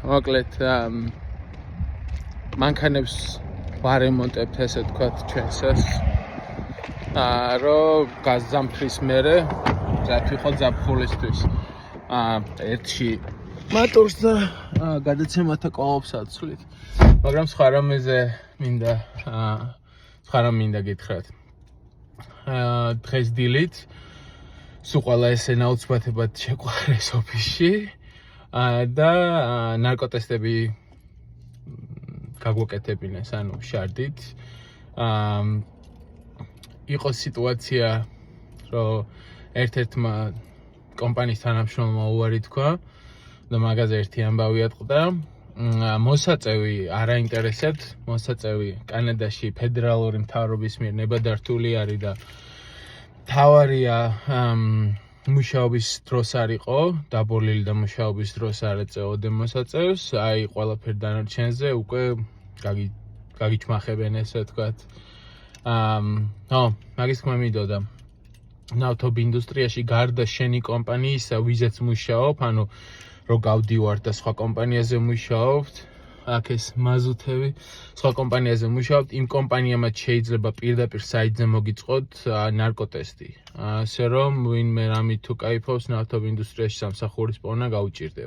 მოკლედ მანქანებს ვარემონტებთ ესე თქვათ ჩვენსას რომ გაზამთრის მერე ვიყოთ ზაფხულისთვის ერთში მატორს და გადაცემათა კოლოფს აცვლით მაგრამ სხვა რამეზე მინდა გითხრათ დღეს დილით სულ ყველა ესე ნაუცბათებად შეყვარეს ოფისში და ნარკოტესტები გაგვაკეთებინეს ანუ შარდით იყო სიტუაცია რომ ერთ-ერთმა კომპანიის თანამშრომელმა უარი თქვა და მაგაზე ერთი ამბავი ატყდა მოსაწევი არაინტერესებთ მოსაწევი კანადაში ფედერალური მთავრობის მიერ ნებადართული არის და თავარია მუშაობის დროს არ იყო დაბოლილი და მუშაობის დროს არ ეწეოდე მოსაწევს აი ყველაფერ დანარჩენზე უკვე გაგიჩმახებენ ესე ვთქვათ მაგის თქმა მინდოდა ნავთობ ინდუსტრიაში გარდა შენი კომპანიისა ვიზეც მუშაობ ანუ რო გავდივართ და სხვა კომპანიაზე მუშაობთ აქ ეს მაზუთები სხვა კომპანიაზე მუშაობთ იმ კომპანიამაც შეიძლება პირდაპირ საიტზე მოგიწყოთ ნარკოტესტი ასე რომ ვინმე რამით თუ კაიფობს ნავთობ ინდუსტრიაში სამსახურის პოვნა გაუჭირდება